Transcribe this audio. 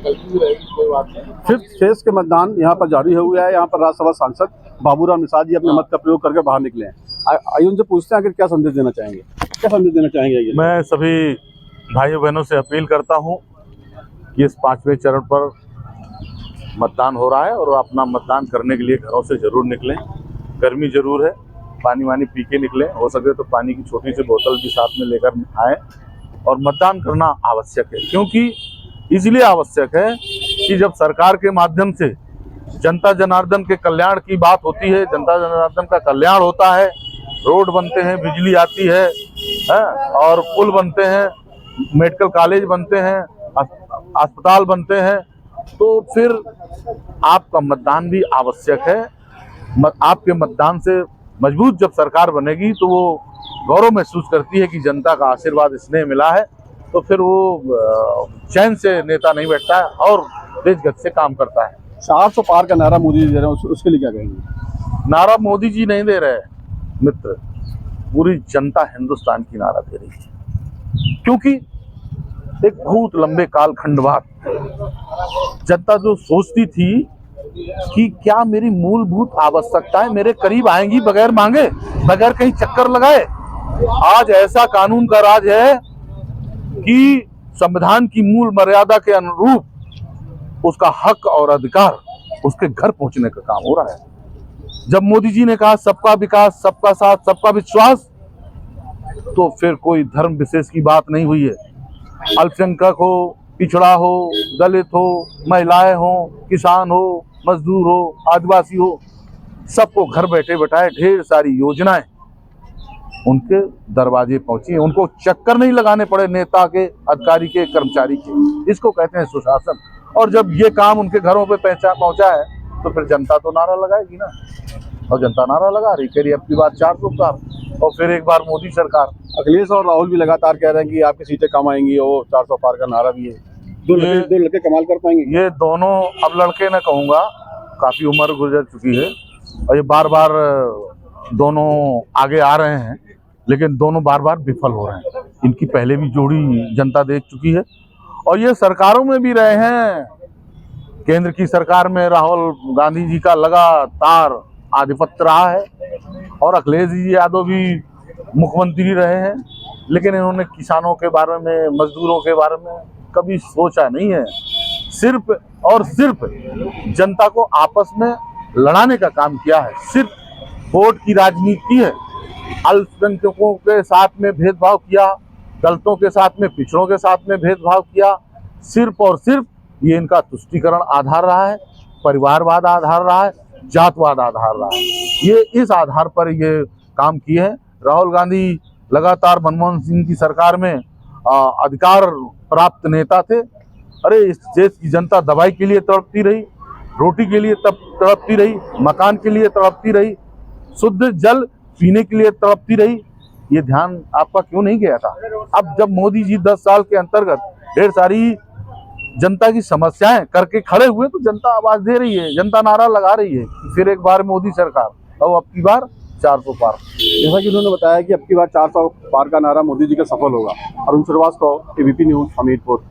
गलती भी रहेगी कोई बात नहीं। फिफ्थ फेज के मतदान यहाँ पर जारी हुआ है। यहाँ पर राज्यसभा सांसद बाबूराव निषाद जी अपने मत का प्रयोग करके बाहर निकले हैं। आइए उनसे पूछते हैं आखिर क्या संदेश देना चाहेंगे, क्या संदेश देना चाहेंगे। मैं सभी भाइयों बहनों से अपील करता हूँ कि इस 5वें चरण पर मतदान हो रहा है और अपना मतदान करने के लिए घरों से जरूर निकलें। गर्मी जरूर है, पानी वानी पी के निकलें, हो सके तो पानी की छोटी सी बोतल भी साथ में लेकर आएँ और मतदान करना आवश्यक है। क्योंकि इसलिए आवश्यक है कि जब सरकार के माध्यम से जनता जनार्दन के कल्याण की बात होती है, जनता जनार्दन का कल्याण होता है, रोड बनते हैं, बिजली आती है, और पुल बनते हैं, मेडिकल कॉलेज बनते हैं, अस्पताल बनते हैं, तो फिर आपका मतदान भी आवश्यक है। आपके मतदान से मजबूत जब सरकार बनेगी तो वो गौरव महसूस करती है कि जनता का आशीर्वाद स्नेह मिला है, तो फिर वो चैन से नेता नहीं बैठता है और तेज गति से काम करता है। 400 पार का नारा मोदी जी दे रहे हैं, उसके लिए क्या कहेंगे। नारा मोदी जी नहीं दे रहे मित्र, पूरी जनता हिंदुस्तान की नारा दे रही है। क्योंकि एक बहुत लंबे कालखंड बाद जनता जो सोचती थी कि क्या मेरी मूलभूत आवश्यकताएं मेरे करीब आएंगी बगैर मांगे, बगैर कहीं चक्कर लगाए, आज ऐसा कानून का राज है कि संविधान की मूल मर्यादा के अनुरूप उसका हक और अधिकार उसके घर पहुंचने का काम हो रहा है। जब मोदी जी ने कहा सबका विकास, सबका साथ, सबका विश्वास, तो फिर कोई धर्म विशेष की बात नहीं हुई है। अल्पसंख्यक हो, पिछड़ा हो, दलित हो, महिलाएं हो, किसान हो, मजदूर हो, आदिवासी हो, सबको घर बैठे बैठाए ढेर सारी योजनाएं उनके दरवाजे पहुंची। उनको चक्कर नहीं लगाने पड़े नेता के, अधिकारी के, कर्मचारी के। इसको कहते हैं सुशासन। और जब ये काम उनके घरों पे पहुंचा है तो फिर जनता तो नारा लगाएगी ना, और जनता नारा लगा रही, कह रही अब की बार 400 पार और फिर एक बार मोदी सरकार। अखिलेश और राहुल भी लगातार कह रहे हैं कि आपकी सीटें कम आएंगी और 400 पार का नारा भी है। दो लड़के कमाल कर पाएंगे। ये दोनों, अब लड़के न कहूँगा, काफी उम्र गुजर चुकी है और ये बार बार दोनों आगे आ रहे हैं, लेकिन दोनों बार बार विफल हो रहे हैं। इनकी पहले भी जोड़ी जनता देख चुकी है और ये सरकारों में भी रहे हैं। केंद्र की सरकार में राहुल गांधी जी का लगातार आधिपत्य रहा है और अखिलेश यादव भी मुख्यमंत्री रहे हैं, लेकिन इन्होंने किसानों के बारे में, मजदूरों के बारे में कभी सोचा नहीं है। सिर्फ और सिर्फ जनता को आपस में लड़ाने का काम किया है। सिर्फ वोट की राजनीति है। अल्पसंख्यकों के साथ में भेदभाव किया, दलितों के साथ में, पिछड़ों के साथ में भेदभाव किया। सिर्फ और सिर्फ ये इनका तुष्टीकरण आधार रहा है, परिवारवाद आधार रहा है, जातवाद आधार रहा है। ये इस आधार पर ये काम किए हैं। राहुल गांधी लगातार मनमोहन सिंह की सरकार में अधिकार प्राप्त नेता थे। अरे इस देश की जनता दवाई के लिए तड़पती रही, रोटी के लिए तड़पती रही, मकान के लिए तड़पती रही, शुद्ध जल पीने के लिए तड़पती रही। ये ध्यान आपका क्यों नहीं गया था? अब जब मोदी जी 10 साल के अंतर्गत ढेर सारी जनता की समस्याएं करके खड़े हुए तो जनता आवाज दे रही है, जनता नारा लगा रही है फिर एक बार मोदी सरकार, और अब की बार 400 पार। जैसा कि उन्होंने बताया कि अब की बार 400 पार का नारा मोदी जी का सफल होगा। अरुण श्रीवास्तव, एबीपी न्यूज, हमीरपुर।